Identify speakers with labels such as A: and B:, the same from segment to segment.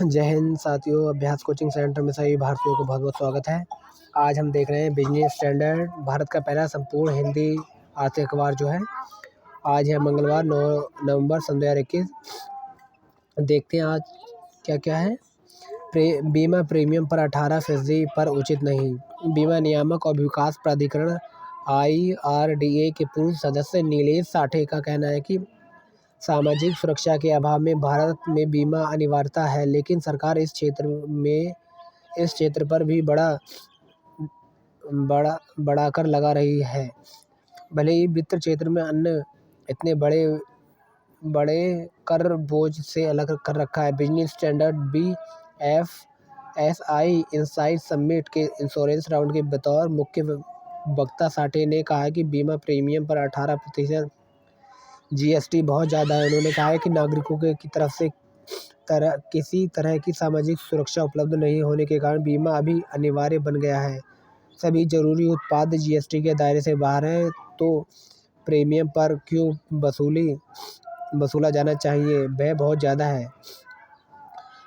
A: जय हिंद साथियों, अभ्यास कोचिंग सेंटर में सभी भारतीयों को बहुत बहुत स्वागत है। आज हम देख रहे हैं बिजनेस स्टैंडर्ड, भारत का पहला संपूर्ण हिंदी आर्थिक अखबार जो है। आज है मंगलवार 9 नवंबर सन 2021। देखते हैं आज क्या क्या है। बीमा प्रीमियम पर 18% पर उचित नहीं। बीमा नियामक और विकास प्राधिकरण IRDA के पूर्व सदस्य नीलेश साठे का कहना है कि सामाजिक सुरक्षा के अभाव में भारत में बीमा अनिवार्यता है, लेकिन सरकार इस क्षेत्र पर भी बड़ा कर लगा रही है। भले ही वित्त क्षेत्र में अन्य इतने बड़े कर बोझ से अलग कर रखा है। Business standard BFSI insight summit के इंश्योरेंस राउंड के बतौर मुख्य वक्ता साठे ने कहा कि बीमा प्रीमियम पर 18% GST बहुत ज़्यादा है। उन्होंने कहा है कि नागरिकों की तरफ से किसी तरह की सामाजिक सुरक्षा उपलब्ध नहीं होने के कारण बीमा अभी अनिवार्य बन गया है। सभी जरूरी उत्पाद GST के दायरे से बाहर हैं, तो प्रीमियम पर क्यों वसूला जाना चाहिए? वह बहुत ज़्यादा है।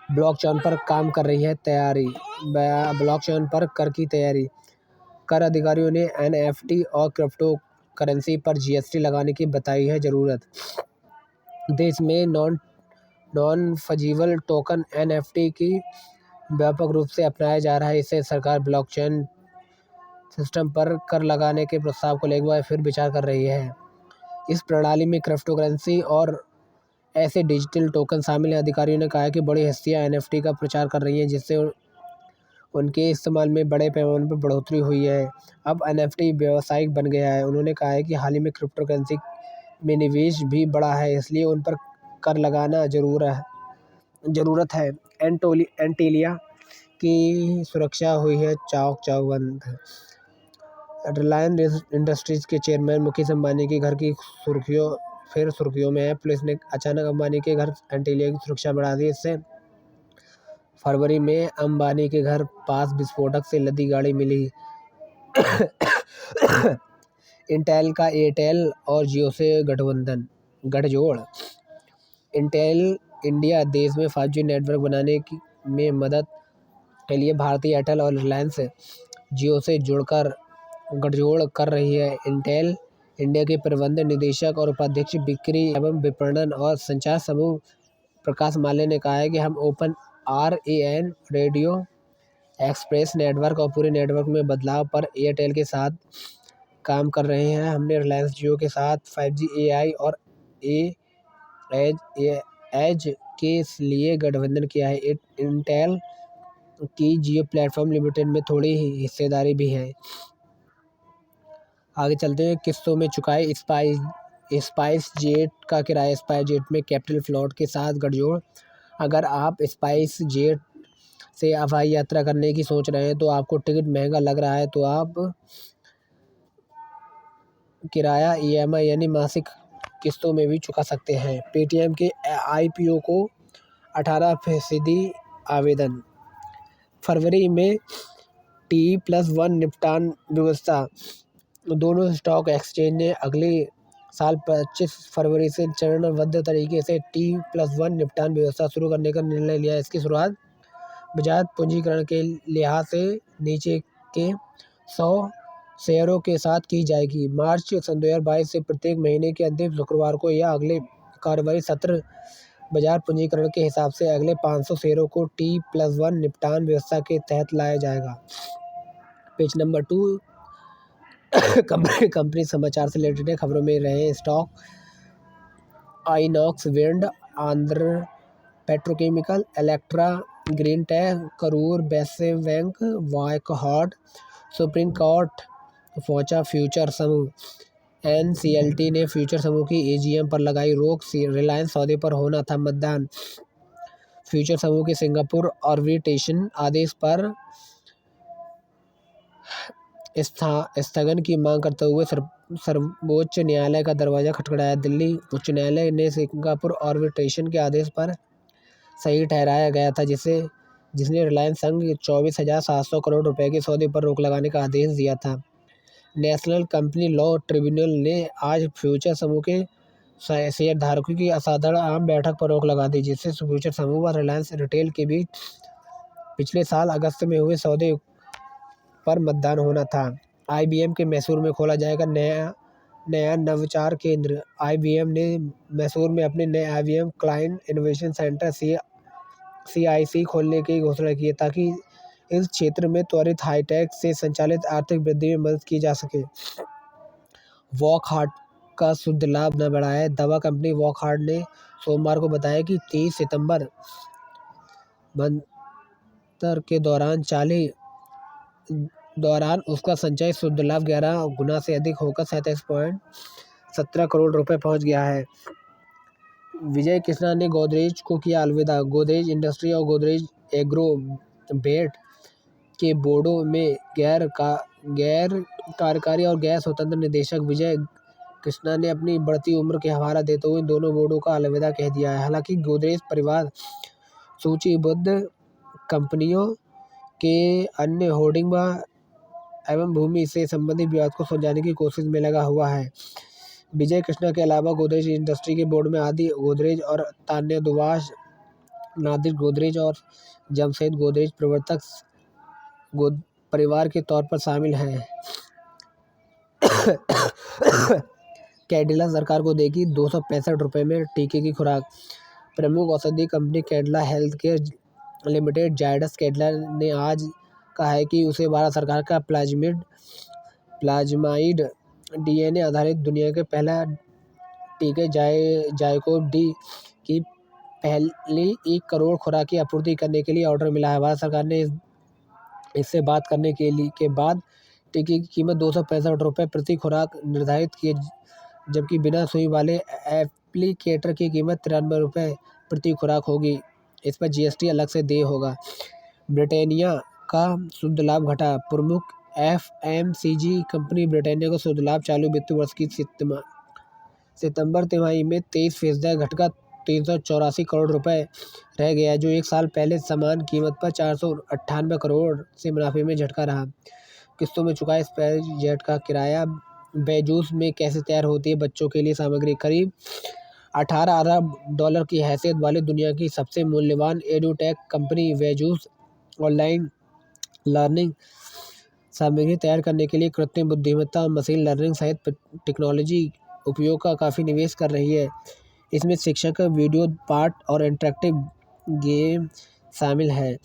A: ब्लॉकचेन पर काम कर रही है तैयारी। ब्लॉकचेन पर कर की तैयारी। कर अधिकारियों ने NFT और क्रिप्टो करेंसी पर GST लगाने की बताई है ज़रूरत। देश में नॉन फंजिबल टोकन NFT की व्यापक रूप से अपनाया जा रहा है। इससे सरकार ब्लॉकचेन सिस्टम पर कर लगाने के प्रस्ताव को लेकर फिर विचार कर रही है। इस प्रणाली में क्रिप्टो करेंसी और ऐसे डिजिटल टोकन शामिल हैं। अधिकारियों ने कहा कि बड़ी हस्तियां NFT का प्रचार कर रही हैं, जिससे उनके इस्तेमाल में बड़े पैमाने पर बढ़ोतरी हुई है। अब NFT व्यावसायिक बन गया है। उन्होंने कहा है कि हाल ही में क्रिप्टो करेंसी में निवेश भी बढ़ा है, इसलिए उन पर कर लगाना ज़रूरत है। एंटीलिया की सुरक्षा हुई है चाक चौबंद। रिलायंस इंडस्ट्रीज के चेयरमैन मुकेश अंबानी के घर की सुर्खियों में है। पुलिस ने अचानक अंबानी के घर एंटीलिया की सुरक्षा बढ़ा दी। इससे फरवरी में अंबानी के घर पास विस्फोटक से लदी गाड़ी मिली। इंटेल का एयरटेल और जियो से गठजोड़। इंटेल इंडिया देश में 5G नेटवर्क बनाने में मदद के लिए भारतीय एयरटेल और रिलायंस जियो से गठजोड़ कर रही है। इंटेल इंडिया के प्रबंध निदेशक और उपाध्यक्ष बिक्री एवं विपणन और संचार समूह प्रकाश माले ने कहा है कि हम open RAN radio express network और पूरे नेटवर्क में बदलाव पर एयरटेल के साथ काम कर रहे हैं। हमने रिलायंस जियो के साथ 5G AI और एज के लिए गठबंधन किया है। इंटेल की जियो प्लेटफॉर्म लिमिटेड में थोड़ी हिस्सेदारी भी है। आगे चलते हैं। किस्तों में चुकाए स्पाइस जेट का किराया। स्पाइस जेट में कैपिटल फ्लोट के साथ गठजोड़। अगर आप स्पाइस जेट से हवाई यात्रा करने की सोच रहे हैं तो आपको टिकट महंगा लग रहा है, तो आप किराया EMI यानी मासिक किस्तों में भी चुका सकते हैं। पेटीएम के IPO को 18% आवेदन। फरवरी में T+1 निपटान व्यवस्था। दोनों स्टॉक एक्सचेंज ने अगले साल 25 फरवरी से चरणबद्ध तरीके से T+1 निपटान व्यवस्था शुरू करने का निर्णय लिया। इसकी शुरुआत बाजार पूंजीकरण के लिहाज से नीचे के 100 शेयरों के साथ की जाएगी। मार्च सन 2022 से प्रत्येक महीने के अंतिम शुक्रवार को या अगले कार्यवाही सत्र बाजार पूंजीकरण के हिसाब से अगले 500 शेयरों को T+1 निपटान व्यवस्था के तहत लाया जाएगा। पेज नंबर 2 कंपनी समाचार से रिलेटेड खबरों में रहे stock. INOX wind, Andhra petrochemical, Electra, Greentech, Karur Vysya bank, वायकहार्ट। Supreme court पहुंचा फ्यूचर समूह। NCLT ने फ्यूचर समूह की AGM पर लगाई रोक। रिलायंस सौदे पर होना था मतदान। फ्यूचर समूह के सिंगापुर आर्बिट्रेशन आदेश पर स्थगन की मांग करते हुए सर्वोच्च न्यायालय का दरवाजा खटखटाया। दिल्ली उच्च न्यायालय ने सिंगापुर आर्बिट्रेशन के आदेश पर सही ठहराया गया था, जिसने रिलायंस संग 24,700 करोड़ रुपए के सौदे पर रोक लगाने का आदेश दिया था। नेशनल कंपनी लॉ ट्रिब्यूनल ने आज फ्यूचर समूह के शेयर धारकों की असाधारण आम बैठक पर रोक लगा दी, जिससे फ्यूचर समूह और रिलायंस रिटेल के बीच पिछले साल अगस्त में हुए सौदे पर मतदान होना था। आईबीएम के मैसूर में खोला जाएगा नया नवाचार केंद्र। आईबीएम ने मैसूर में अपने नए IBM client innovation centre CIC खोलने की घोषणा की है, ताकि इस क्षेत्र में त्वरित हाईटेक से संचालित आर्थिक वृद्धि में मदद की जा सके। वॉकहार्ट का शुद्ध लाभ न बढ़ा है। दवा कंपनी वॉकहार्ट ने सोमवार को बताया कि 30 सितंबर बंतर के दौरान उसका संचयी शुद्ध लाभ 11 गुना से अधिक होकर 37.17 करोड़ रुपए पहुंच गया है। विजय कृष्णा ने गोदरेज को किया अलविदा। गोदरेज इंडस्ट्री और गोदरेज एग्रोवेट के बोर्डों में गैर कार्यकारी और गैर स्वतंत्र निदेशक विजय कृष्णा ने अपनी बढ़ती उम्र के हवाला देते हुए दोनों बोर्डों का अलविदा कह दिया है। हालांकि गोदरेज परिवार सूचीबद्ध कंपनियों के अन्य होर्डिंग एवं भूमि से संबंधित विवाद को सुलझाने की कोशिश में लगा हुआ है। विजय कृष्णा के अलावा गोदरेज इंडस्ट्री के बोर्ड में आदि गोदरेज और तान्या दुवास, नादिर गोदरेज और जमशेद गोदरेज प्रवर्तक परिवार के तौर पर शामिल हैं। कैडिला सरकार को देगी 265 रुपये में टीके की खुराक। प्रमुख औषधि company Cadila healthcare limited Zydus Cadila ने आज कहा है कि उसे भारत सरकार का प्लाज्माइड DNA आधारित दुनिया के पहला टीके जायकोव डी की पहली 1 करोड़ खुराक की आपूर्ति करने के लिए ऑर्डर मिला है। भारत सरकार ने इससे बात करने के बाद टीके की कीमत 265 रुपये प्रति खुराक निर्धारित की, जबकि बिना सुई वाले एप्लीकेटर की कीमत 93 रुपये प्रति खुराक होगी। इस पर GST अलग से देय होगा। ब्रिटानिया का शुद्ध लाभ घटा। प्रमुख FMCG कंपनी ब्रिटानिया का शुद्ध लाभ चालू वित्तीय वर्ष की सितंबर तिमाही में 23% घटकर 384 करोड़ रुपए रह गया, जो एक साल पहले समान कीमत पर 498 करोड़ से मुनाफे में झटका रहा। किस्तों में चुकाया स्पाइस जेट का किराया। बेजूस में कैसे तैयार होती है बच्चों के लिए सामग्री। करीब 18 अरब डॉलर की हैसियत वाली दुनिया की सबसे मूल्यवान एडुटेक कंपनी बेजूस ऑनलाइन लर्निंग सामग्री तैयार करने के लिए कृत्रिम बुद्धिमत्ता और मशीन लर्निंग सहित टेक्नोलॉजी उपयोग का काफ़ी निवेश कर रही है। इसमें शिक्षक वीडियो पाठ और इंटरेक्टिव गेम शामिल है,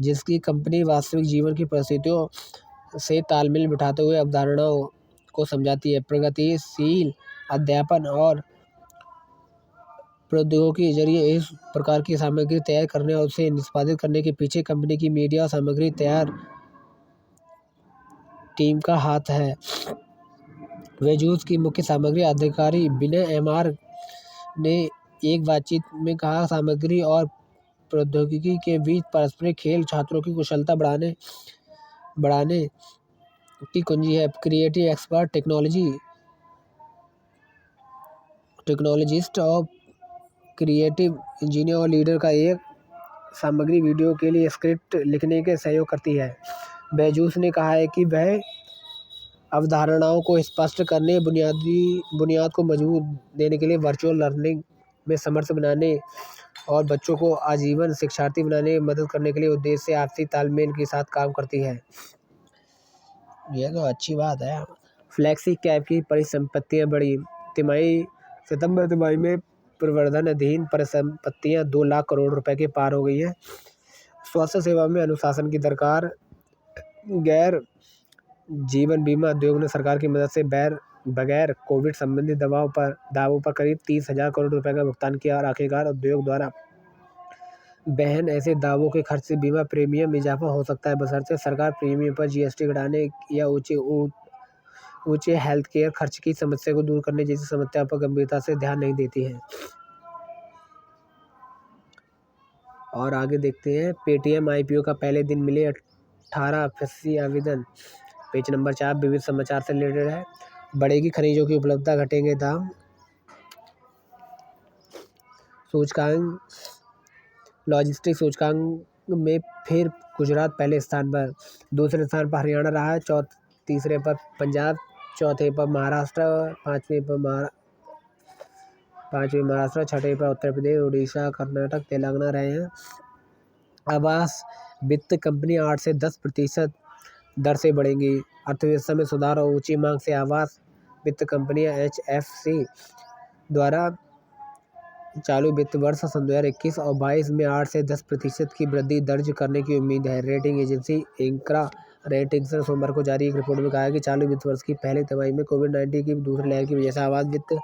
A: जिसकी कंपनी वास्तविक जीवन की परिस्थितियों से तालमेल बिठाते हुए अवधारणाओं को समझाती है। प्रगतिशील अध्यापन और प्रौद्योगिकी के जरिए इस प्रकार की सामग्री तैयार करने और उसे निष्पादित करने के पीछे कंपनी की मीडिया और सामग्री तैयार टीम का हाथ है। बेजूस की मुख्य सामग्री अधिकारी विनय एमआर ने एक बातचीत में कहा, सामग्री और प्रौद्योगिकी के बीच पारस्परिक खेल छात्रों की कुशलता बढ़ाने की कुंजी है। क्रिएटिव एक्सपर्ट टेक्नोलॉजिस्ट और क्रिएटिव इंजीनियर और लीडर का एक सामग्री वीडियो के लिए स्क्रिप्ट लिखने के सहयोग करती है। बेजूस ने कहा है कि वह अवधारणाओं को स्पष्ट करने, बुनियाद को मजबूत देने के लिए वर्चुअल लर्निंग में समर्थ बनाने और बच्चों को आजीवन शिक्षार्थी बनाने में मदद करने के लिए उद्देश्य से आपसी तालमेल के साथ काम करती है। यह तो अच्छी बात है। फ्लेक्सी कैप की परिसंपत्तियां बढ़ी। सितंबर तिमाही में प्रवर्धन अधीन परिसंपत्तियां 2 लाख करोड़ रुपए के पार हो गई हैं। स्वास्थ्य सेवा में अनुशासन की दरकार। गैर जीवन बीमा उद्योग ने सरकार की मदद से बगैर कोविड संबंधित दावों पर करीब 30,000 करोड़ रुपए का भुगतान किया और आखिरकार उद्योग द्वारा बहन ऐसे दावों के खर्च से बीमा प्रीमियम में इजाफा हो सकता है, बशर्ते सरकार प्रीमियम पर GST घटाने या ऊंचे हेल्थ केयर खर्च की समस्या को दूर करने जैसी समस्याओं पर गंभीरता से ध्यान नहीं देती है। और आगे देखते हैं, पेटीएम IPO का पहले दिन मिले 18% आवेदन। पेज नंबर 4 विविध समाचार से रिलेटेड है। बढ़ेगी खनिजों की उपलब्धता, घटेंगे दाम। सूचकांक लॉजिस्टिक्स सूचकांक में फिर गुजरात पहले स्थान पर, दूसरे स्थान पर हरियाणा रहा, तीसरे पर पंजाब, चौथे पर महाराष्ट्र, पांचवें पर 5वीं महाराष्ट्र, 6वीं पर उत्तर प्रदेश, उड़ीसा, कर्नाटक, तेलंगाना रहे हैं। आवास वित्त कंपनियां 8 से 10% दर से बढ़ेंगी। अर्थव्यवस्था में सुधार और ऊंची मांग से आवास वित्त कंपनियां HFC द्वारा चालू वित्त वर्ष 2021 और 22 में 8 से 10% की वृद्धि दर्ज करने की उम्मीद है। रेटिंग एजेंसी इंक्रा रेटिंग्स ने सोमवार को जारी एक रिपोर्ट में कहा है कि चालू वित्त वर्ष की पहली तिमाही में कोविड-19 की दूसरी लहर की वजह से आवास वित्त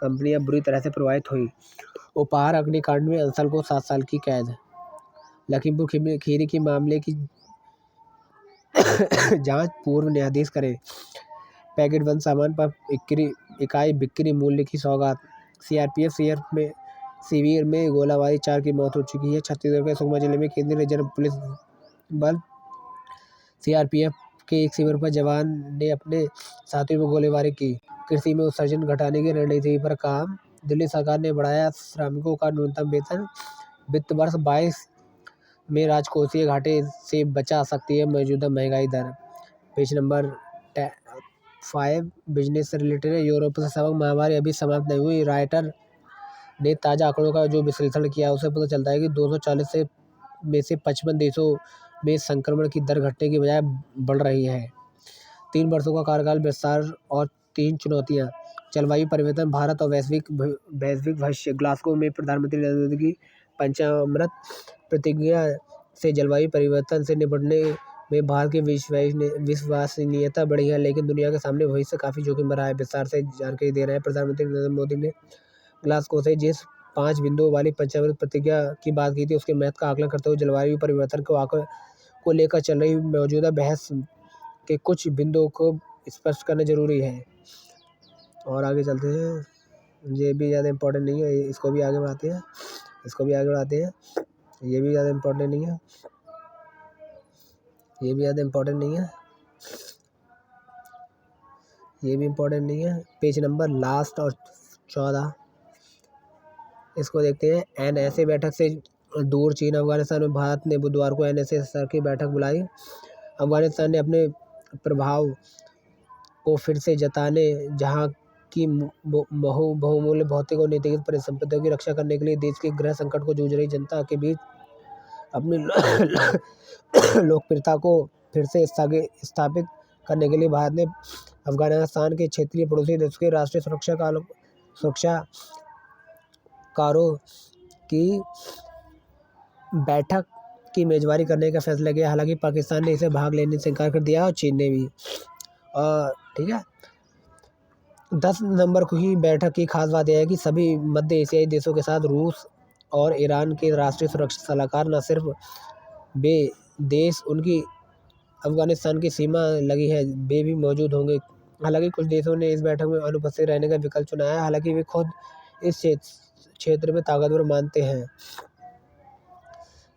A: कंपनियां बुरी तरह से प्रभावित हुई। उपहार अग्निकांड में अंसल को 7 साल की कैद। लखीमपुर खीरी की मामले की जांच पूर्व न्यायाधीश करें। पैकेट बंद सामान पर इकाई बिक्री मूल्य की सौगात। सीआरपीएफ शिविर में गोलाबारी, 4 की मौत हो चुकी है। छत्तीसगढ़ के सुकमा जिले में केंद्रीय रिजर्व पुलिस बल सीआरपीएफ के एक शिविर पर जवान ने अपने साथियों पर गोलीबारी की। कृषि में उत्सर्जन घटाने की रणनीति पर काम। दिल्ली सरकार ने बढ़ाया श्रमिकों का न्यूनतम वेतन। वित्त वर्ष 22 में राजकोषीय घाटे से बचा सकती है मौजूदा महंगाई दर। पेज नंबर 5 बिजनेस से रिलेटेड है। यूरोप से सबक, महामारी अभी समाप्त नहीं हुई। रायटर ने ताज़ा आंकड़ों का जो विश्लेषण किया उससे पता चलता है कि 240 में से 55 देशों में संक्रमण की दर घटने की बजाय बढ़ रही है। 3 वर्षों का कार्यकाल विस्तार और 3 चुनौतियां। जलवायु परिवर्तन, भारत और वैश्विक भविष्य। ग्लासगो में प्रधानमंत्री नरेंद्र मोदी की पंचामृत प्रतिज्ञा से जलवायु परिवर्तन से निपटने में भारत की विश्वसनीयता बढ़ी है, लेकिन दुनिया के सामने भविष्य काफ़ी जोखिम भरा है। विस्तार से जानकारी दे रहे हैं। प्रधानमंत्री नरेंद्र मोदी ने ग्लासगो से जिस 5 बिंदुओं वाली पंचामृत प्रतिज्ञा की बात की थी, उसके महत्व का आकलन करते हुए जलवायु परिवर्तन को लेकर चल रही मौजूदा बहस के कुछ बिंदुओं को स्पष्ट करना जरूरी है। और आगे चलते हैं। ये भी ज़्यादा इम्पोर्टेंट नहीं है, इसको भी आगे बढ़ाते हैं। ये भी ज़्यादा इम्पोर्टेंट नहीं है। ये भी इम्पोर्टेंट नहीं है। पेज नंबर लास्ट और 14 इसको देखते हैं। NSA बैठक से दूर चीन। अफगानिस्तान में भारत ने बुधवार को NSA स्तर की बैठक बुलाई। अफगानिस्तान ने अपने प्रभाव को फिर से जताने, जहां की बहुमूल्य भौतिक और नीतिगत परिसंपत्तियों की रक्षा करने के लिए देश के गृह संकट को जूझ रही जनता के बीच अपनी लोकप्रियता को फिर से स्थापित करने के लिए भारत ने अफगानिस्तान के क्षेत्रीय पड़ोसी देश के राष्ट्रीय सुरक्षाकारों की बैठक की मेजबानी करने का फैसला किया। हालांकि पाकिस्तान ने इसे भाग लेने से इनकार कर दिया और चीन ने भी। और ठीक है, 10 नवंबर को ही बैठक की खास बात यह है कि सभी मध्य एशियाई देशों के साथ रूस और ईरान के राष्ट्रीय सुरक्षा सलाहकार न सिर्फ वे देश उनकी अफगानिस्तान की सीमा लगी है वे भी मौजूद होंगे। हालांकि कुछ देशों ने इस बैठक में अनुपस्थित रहने का विकल्प चुना है, हालांकि वे खुद इस क्षेत्र में ताकतवर मानते हैं।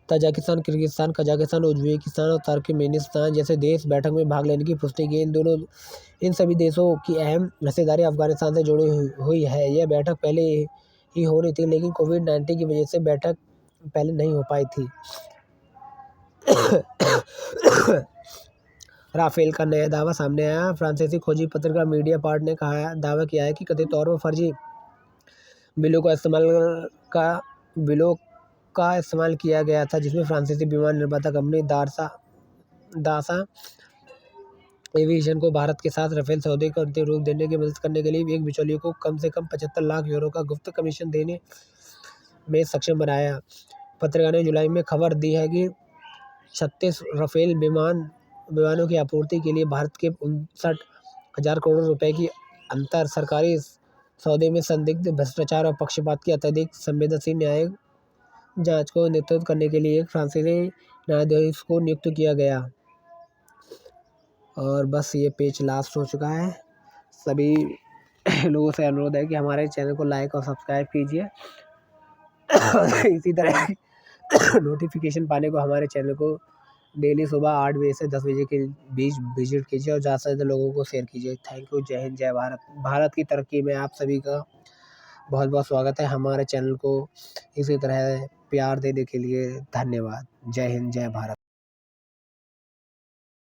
A: तजाकिस्तान, किर्गिस्तान, कजाकिस्तान, उज्बेकिस्तान और तुर्कमेनिस्तान जैसे देश बैठक में भाग लेने की पुष्टि की। इन सभी देशों की अहम हिस्सेदारी अफगानिस्तान से जुड़ी हुई है। यह बैठक पहले ही होनी थी, लेकिन कोविड-19 की वजह से बैठक पहले नहीं हो पाई थी। राफेल का नया दावा सामने आया। फ्रांसीसी खोजी पत्रकार मीडिया पार्ट ने दावा किया है कि कथित तौर पर फर्जी बिलों का इस्तेमाल किया गया था, जिसमें फ्रांसीसी विमान निर्माता कंपनी दासा एविएशन को भारत के साथ राफेल सौदे को अंतिम रूप देने की मदद करने के लिए एक बिचौलिए को कम से कम 75 लाख यूरो का गुप्त कमीशन देने में सक्षम बनाया। पत्रकार ने जुलाई में खबर दी है कि 36 राफेल विमानों की आपूर्ति के लिए भारत के 59,000 करोड़ रुपए की अंतर सरकारी सौदे में संदिग्ध भ्रष्टाचार और पक्षपात की अत्यधिक संवेदनशील न्यायिक जांच को नेतृत्व करने के लिए एक फ्रांसीसी न्यायाधीश को नियुक्त किया गया। और बस ये पेज लास्ट हो चुका है। सभी लोगों से अनुरोध है कि हमारे चैनल को लाइक और सब्सक्राइब कीजिए। इसी तरह नोटिफिकेशन पाने को हमारे चैनल को डेली सुबह 8 बजे से 10 बजे के बीच विजिट कीजिए और ज़्यादा से ज़्यादा लोगों को शेयर कीजिए। Thank you. जय हिंद, जय भारत। भारत की तरक्की में आप सभी का बहुत बहुत स्वागत है। हमारे चैनल को इसी तरह प्यार देने के लिए धन्यवाद। जय हिंद, जय भारत।